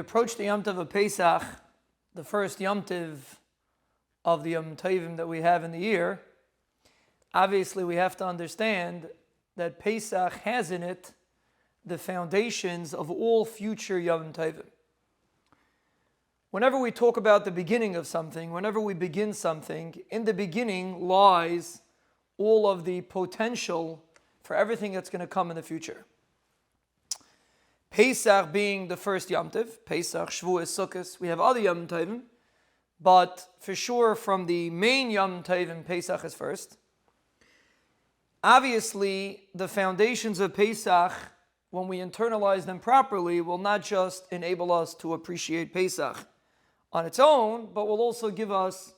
approach the Yom Tov of Pesach, the first Yom Tov of the Yom Tovim that we have in the year, obviously we have to understand that Pesach has in it the foundations of all future Yom Tovim. Whenever we talk about the beginning of something, whenever we begin something, in the beginning lies all of the potential for everything that's going to come in the future. Pesach being the first Yom Tov, Pesach, Shavuos, Sukkot, we have other Yom Tovim, but for sure from the main Yom Tovim, Pesach is first. Obviously, the foundations of Pesach, when we internalize them properly, will not just enable us to appreciate Pesach on its own, but will also give us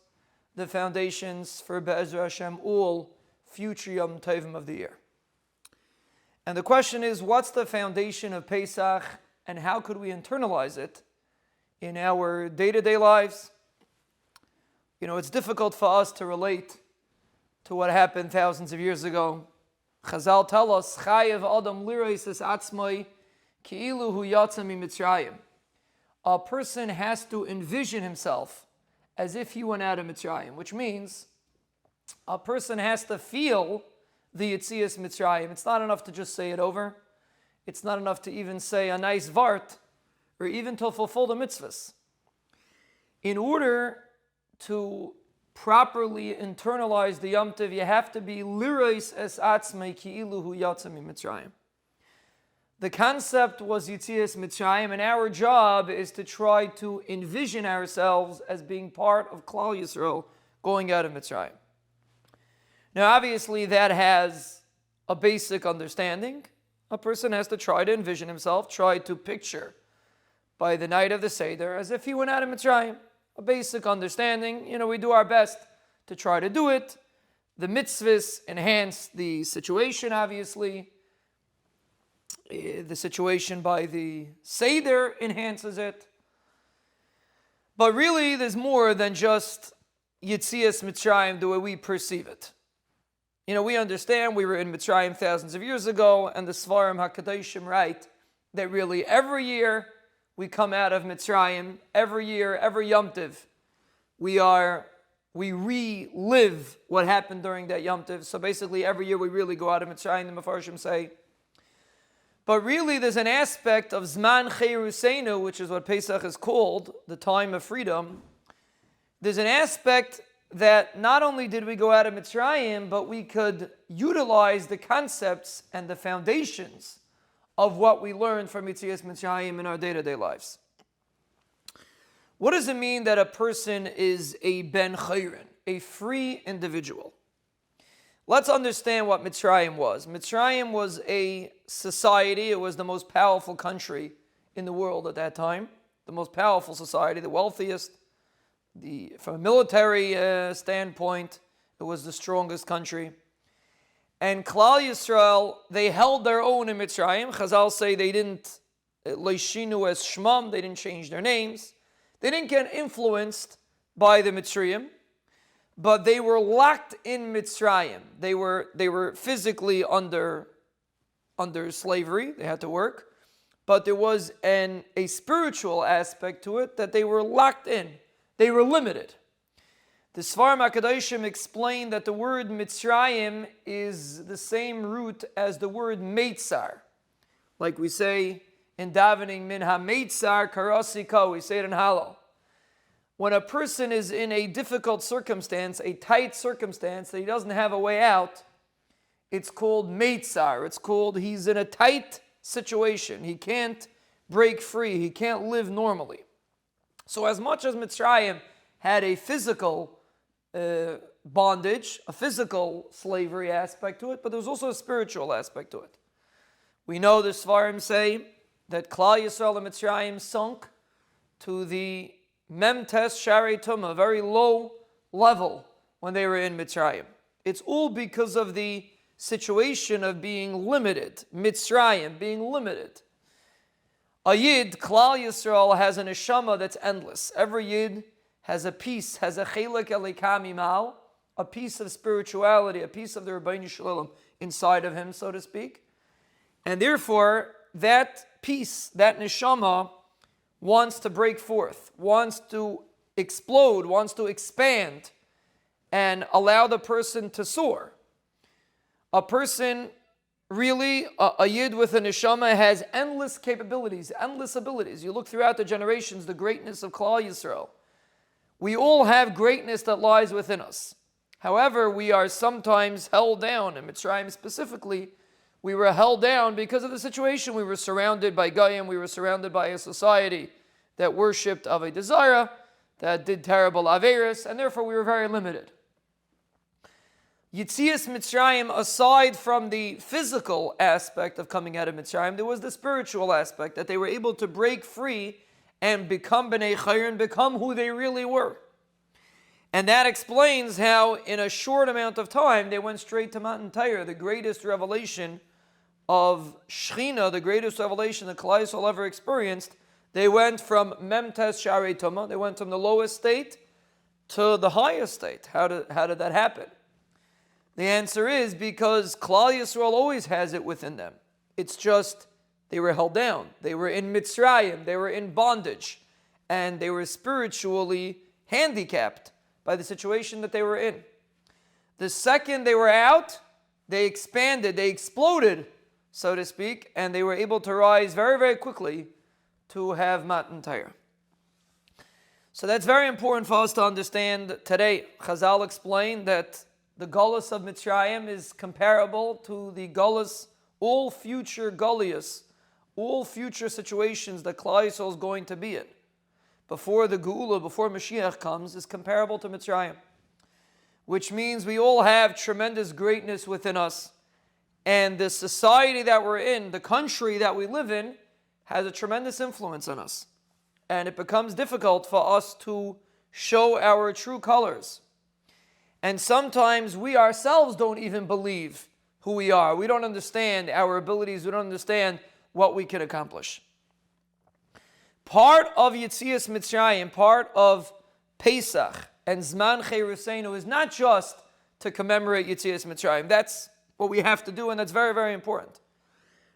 the foundations for Be'ezra Hashem, all future Yom Tovim of the year. And the question is, what's the foundation of Pesach and how could we internalize it in our day-to-day lives? You know, it's difficult for us to relate to what happened thousands of years ago. Chazal tell us, Chayev Adam lirois es atzmai ki'ilu hu yatsa miMitzrayim. A person has to envision himself as if he went out of Mitzrayim, which means a person has to feel the Yetzias Mitzrayim. It's not enough to just say it over. It's not enough to even say a nice vart or even to fulfill the mitzvahs. In order to properly internalize the Yom Tov, you have to be lirois es atzmai ki'ilu hu yatsa miMitzrayim. The concept was Yetzias Mitzrayim, and our job is to try to envision ourselves as being part of Klal Yisrael going out of Mitzrayim. Now, obviously, that has a basic understanding. A person has to try to envision himself, try to picture by the night of the Seder as if he went out of Mitzrayim. A basic understanding. You know, we do our best to try to do it. The mitzvahs enhance the situation, obviously. The situation by the Seder enhances it. But really, there's more than just Yetzias Mitzrayim the way we perceive it. You know, we understand we were in Mitzrayim thousands of years ago, and the Svarim HaKadoshim write that really every year we come out of Mitzrayim, every year, every Yom Tov, we relive what happened during that Yom Tov. So basically every year we really go out of Mitzrayim, the Mefarshim say. But really there's an aspect of Zman Cheiruseinu, which is what Pesach is called, the time of freedom. There's an aspect that not only did we go out of Mitzrayim, but we could utilize the concepts and the foundations of what we learned from Yetzias Mitzrayim in our day-to-day lives. What does it mean that a person is a ben chayrin, a free individual? Let's understand what Mitzrayim was. Mitzrayim was a society, it was the most powerful country in the world at that time, the most powerful society, the wealthiest. From a military standpoint, it was the strongest country. And Klal Yisrael, they held their own in Mitzrayim. Chazal say they didn't leishinu es shmam, they didn't change their names. They didn't get influenced by the Mitzrayim, but they were locked in Mitzrayim. They were physically under slavery. They had to work, but there was a spiritual aspect to it that they were locked in. They were limited. The Svarim HaKadoshim explain that the word Mitzrayim is the same root as the word Meitzar. Like we say in davening, Min ha-Meitzar karasika, we say it in Hallel. When a person is in a difficult circumstance, a tight circumstance, that he doesn't have a way out, it's called Meitzar. It's called he's in a tight situation. He can't break free. He can't live normally. So as much as Mitzrayim had a physical bondage, a physical slavery aspect to it, but there was also a spiritual aspect to it. We know the Svarim say that Klal Yisrael and Mitzrayim sunk to the Memtes Sharei Tumah, a very low level when they were in Mitzrayim. It's all because of the situation of being limited, Mitzrayim being limited. A Yid, Klal Yisrael, has a neshama that's endless. Every Yid has a piece, has a chelik elikam imal, a piece of spirituality, a piece of the Rabbi Shalom inside of him, so to speak. And therefore, that piece, that neshama, wants to break forth, wants to explode, wants to expand, and allow the person to soar. A person, really, a yid with a neshama has endless capabilities, endless abilities. You look throughout the generations, the greatness of Klal Yisrael. We all have greatness that lies within us. However, we are sometimes held down. In Mitzrayim specifically, we were held down because of the situation. We were surrounded by Goyim, we were surrounded by a society that worshipped Avodah Zarah, that did terrible Averis, and therefore we were very limited. Yetzias Mitzrayim, aside from the physical aspect of coming out of Mitzrayim, there was the spiritual aspect, that they were able to break free and become Bnei Chayr and become who they really were. And that explains how in a short amount of time they went straight to Matan Torah, the greatest revelation of Shechina, the greatest revelation that Klal Yisrael ever experienced. They went from Memtes Sharei Tumah, they went from the lowest state to the highest state. How did that happen? The answer is because Klal Yisrael always has it within them. It's just they were held down. They were in Mitzrayim. They were in bondage. And they were spiritually handicapped by the situation that they were in. The second they were out, they expanded, they exploded, so to speak, and they were able to rise very, very quickly to have Matan Torah. So that's very important for us to understand today. Chazal explained that the Golus of Mitzrayim is comparable to the Golus, all future Golias, all future situations that Klal Yisrael is going to be in. Before the Geula, before Mashiach comes, is comparable to Mitzrayim. Which means we all have tremendous greatness within us. And the society that we're in, the country that we live in, has a tremendous influence on us. And it becomes difficult for us to show our true colors. And sometimes we ourselves don't even believe who we are. We don't understand our abilities. We don't understand what we can accomplish. Part of Yetzias Mitzrayim, part of Pesach and Zman Cheruseinu is not just to commemorate Yetzias Mitzrayim. That's what we have to do, and that's very, very important.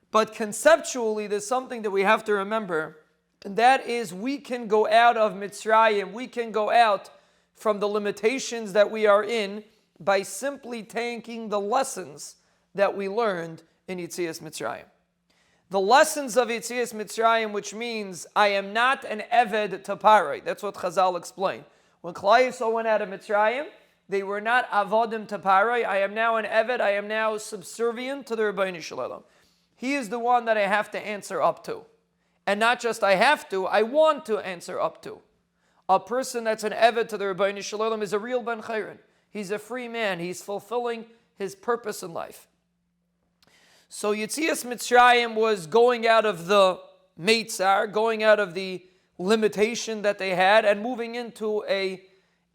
But conceptually, there's something that we have to remember, and that is we can go out of Mitzrayim, we can go out from the limitations that we are in by simply taking the lessons that we learned in Yetzias Mitzrayim. The lessons of Yetzias Mitzrayim, which means I am not an Eved to Parai. That's what Chazal explained. When Klal Yisrael went out of Mitzrayim, they were not Avodim to Parai. I am now an Eved. I am now subservient to the Rabbi Shalom. He is the one that I have to answer up to. And not just I have to, I want to answer up to. A person that's an Eved to the Rabbi Shalom is a real Ben Chayrin. He's a free man. He's fulfilling his purpose in life. So Yetzias Mitzrayim was going out of the Meitzar, going out of the limitation that they had and moving into a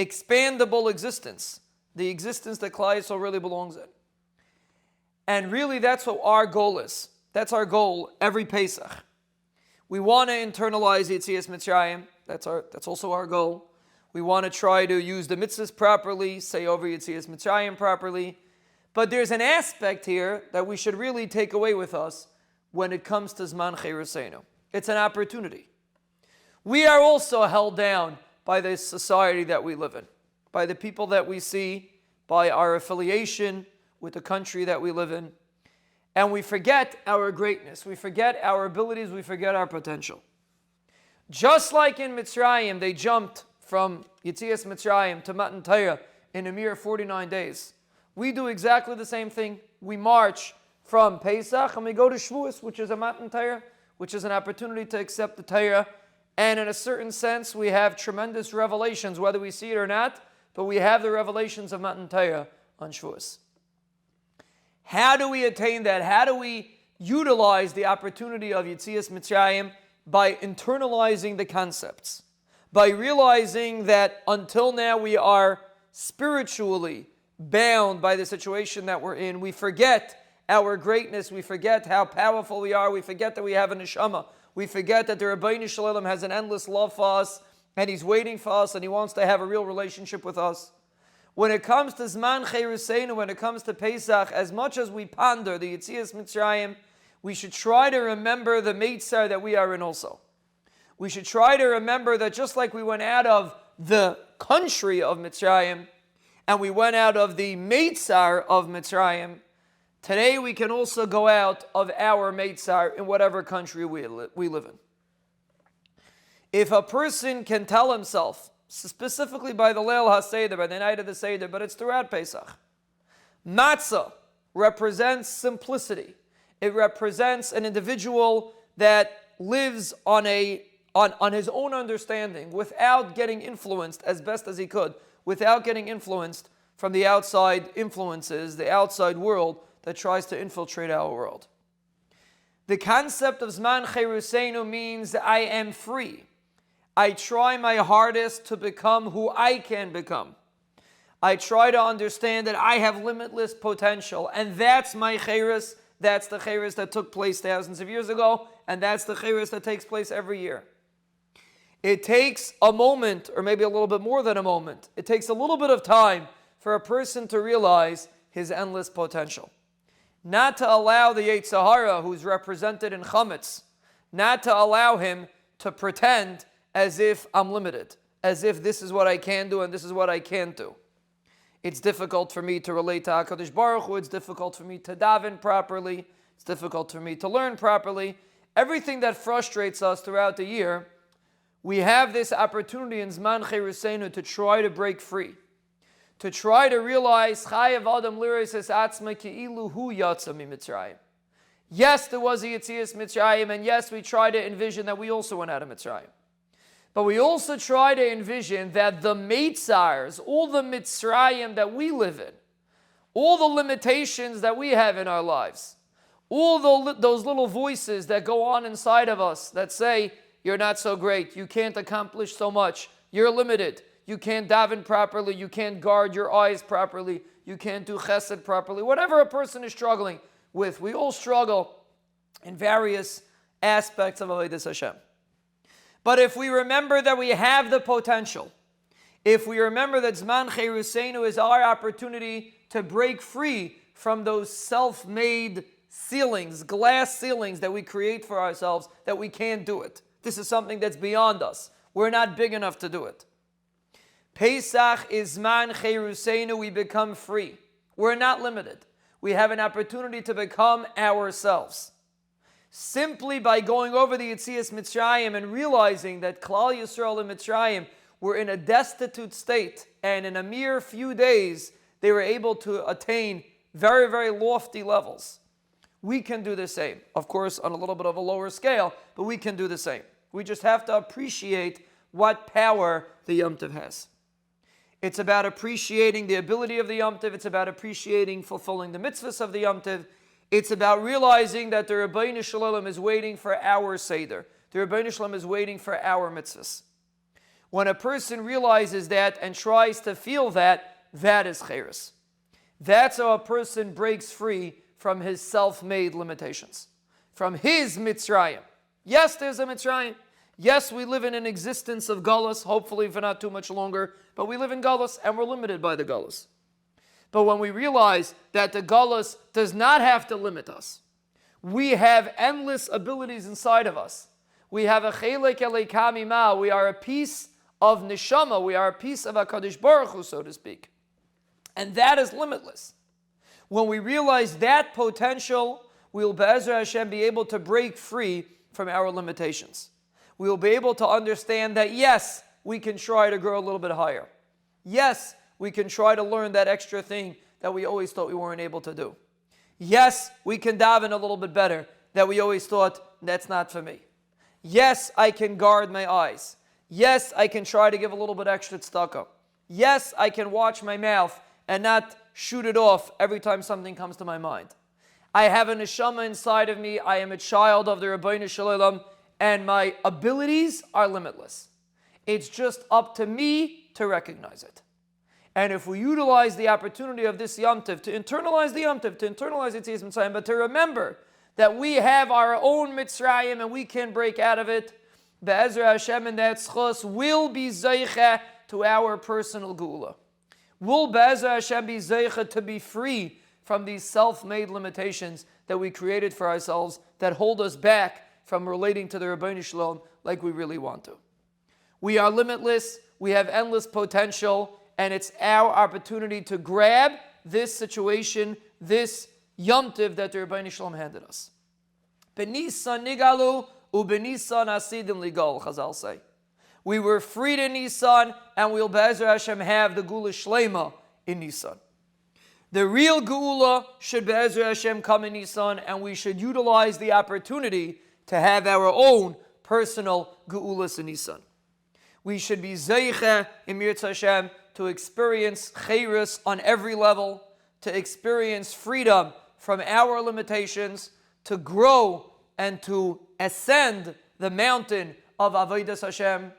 expandable existence, the existence that Klal Yisrael really belongs in. And really that's what our goal is. That's our goal every Pesach. We want to internalize Yetzias Mitzrayim. That's also our goal. We want to try to use the mitzvahs properly, say over Yetzias Mitzrayim properly. But there's an aspect here that we should really take away with us when it comes to Zman Cheruseinu. It's an opportunity. We are also held down by the society that we live in, by the people that we see, by our affiliation with the country that we live in. And we forget our greatness. We forget our abilities. We forget our potential. Just like in Mitzrayim, they jumped from Yetzias Mitzrayim to Matan Torah in a mere 49 days. We do exactly the same thing. We march from Pesach and we go to Shavuos, which is a Matan Torah, which is an opportunity to accept the Torah. And in a certain sense, we have tremendous revelations, whether we see it or not, but we have the revelations of Matan Torah on Shavuos. How do we attain that? How do we utilize the opportunity of Yetzias Mitzrayim? By internalizing the concepts. By realizing that until now we are spiritually bound by the situation that we're in. We forget our greatness. We forget how powerful we are. We forget that we have a neshama. We forget that the Rabbi Shalom has an endless love for us, and he's waiting for us, and he wants to have a real relationship with us. When it comes to Zman Cheruseinu, when it comes to Pesach, as much as we ponder the Yetzias Mitzrayim, we should try to remember the Meitzar that we are in also. We should try to remember that just like we went out of the country of Mitzrayim, and we went out of the Meitzar of Mitzrayim, today we can also go out of our Meitzar in whatever country we live in. If a person can tell himself, specifically by the Leil HaSeder, by the night of the Seder, but it's throughout Pesach, matzah represents simplicity. It represents an individual that lives on his own understanding without getting influenced as best as he could, without getting influenced from the outside influences, the outside world that tries to infiltrate our world. The concept of Zman Cheruseinu means I am free. I try my hardest to become who I can become. I try to understand that I have limitless potential, and that's my Cherus. That's the Cherus that took place thousands of years ago, and that's the Cherus that takes place every year. It takes a moment, or maybe a little bit more than a moment. It takes a little bit of time for a person to realize his endless potential. Not to allow the Yetzer Hara, who's represented in Chametz, not to allow him to pretend as if I'm limited, as if this is what I can do and this is what I can't do. It's difficult for me to relate to HaKadosh Baruch Hu. It's difficult for me to daven properly. It's difficult for me to learn properly. Everything that frustrates us throughout the year, we have this opportunity in Zman Cheruseinu to try to break free, to try to realize Chayav Adam Liris Es Atzma Ki'ilu Hu Yatsa MiMitzrayim. Yes, there was a Yetzias Mitzrayim, and yes, we try to envision that we also went out of Mitzrayim. But we also try to envision that the Meitzars, all the Mitzrayim that we live in, all the limitations that we have in our lives, all those little voices that go on inside of us that say, you're not so great, you can't accomplish so much, you're limited, you can't daven properly, you can't guard your eyes properly, you can't do chesed properly, whatever a person is struggling with. We all struggle in various aspects of Avodas Hashem. But if we remember that we have the potential, if we remember that Zman Cheruseinu is our opportunity to break free from those self-made ceilings, glass ceilings that we create for ourselves, that we can't do it. This is something that's beyond us. We're not big enough to do it. Pesach is Zman Cheruseinu, we become free. We're not limited. We have an opportunity to become ourselves. Simply by going over the Yetzias Mitzrayim and realizing that Klal Yisrael and Mitzrayim were in a destitute state, and in a mere few days they were able to attain very, very lofty levels. We can do the same. Of course, on a little bit of a lower scale, but we can do the same. We just have to appreciate what power the Yom Tov has. It's about appreciating the ability of the Yom Tov. It's about appreciating fulfilling the mitzvahs of the Yom Tov. It's about realizing that the Rabbi Shalom is waiting for our Seder. The Rabbi Shalom is waiting for our mitzvahs. When a person realizes that and tries to feel that, that is Cherus. That's how a person breaks free from his self-made limitations, from his Mitzrayim. Yes, there's a Mitzrayim. Yes, we live in an existence of Galus, hopefully for not too much longer, but we live in Galus and we're limited by the Galus. But when we realize that the Galus does not have to limit us, we have endless abilities inside of us. We have a chelek eleikami ma. We are a piece of neshama. We are a piece of HaKadosh Baruch Hu, so to speak. And that is limitless. When we realize that potential, we will, Be'ezra Hashem, be able to break free from our limitations. We will be able to understand that, yes, we can try to grow a little bit higher. Yes, we can try to learn that extra thing that we always thought we weren't able to do. Yes, we can daven a little bit better that we always thought, that's not for me. Yes, I can guard my eyes. Yes, I can try to give a little bit extra tzedakah. Yes, I can watch my mouth and not shoot it off every time something comes to my mind. I have a neshama inside of me. I am a child of the Rabbeinu Shalom, and my abilities are limitless. It's just up to me to recognize it. And if we utilize the opportunity of this Yom Tov to internalize the Yom Tov, to internalize Yetzias Mitzrayim, but to remember that we have our own Mitzrayim and we can break out of it, Be'ezra Hashem, and that schos will be zeicha to our personal geula. Will Be'ezra Hashem be zeicha to be free from these self-made limitations that we created for ourselves that hold us back from relating to the Rabbeinu Shalom like we really want to. We are limitless, we have endless potential, and it's our opportunity to grab this situation, this Yom Tiv that the Rabbeinu Shalom handed us. B'Nisan nigalu u'b'Nisan asidim ligal, Chazal say. We were freed in Nisan, and we'll Be'ezer Hashem have the Geula Shlema in Nisan. The real Geula should Be'ezer Hashem come in Nisan, and we should utilize the opportunity to have our own personal Geulas in Nisan. We should be Zeicha in Mirz Hashem to experience Chayrus on every level, to experience freedom from our limitations, to grow and to ascend the mountain of Avodas Hashem.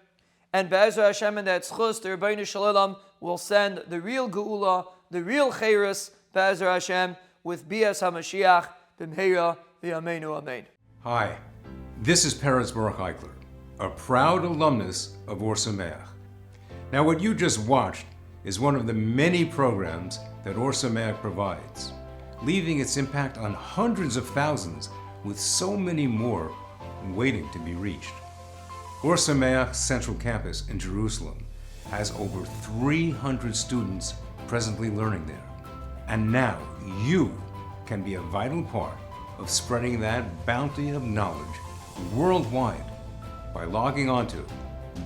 And Be'ezer Hashem and that Tzchus, the Rabbeinu Shalom, will send the real Geula, the real Chayrus, Be'ezer Hashem, with Bias HaMashiach, B'mheira V'yameinu Amen. Hi, this is Peretz Baruch Eichler, a proud alumnus of Ohr Somayach. Now what you just watched is one of the many programs that Ohr Somayach provides, leaving its impact on hundreds of thousands with so many more waiting to be reached. Ohr Somayach's Central Campus in Jerusalem has over 300 students presently learning there. And now you can be a vital part of spreading that bounty of knowledge worldwide by logging on to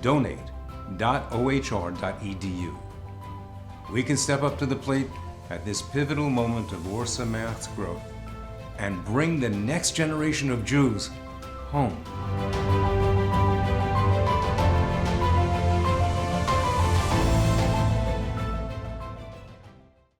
donate.ohr.edu. We can step up to the plate at this pivotal moment of Ohr Somayach's growth and bring the next generation of Jews home.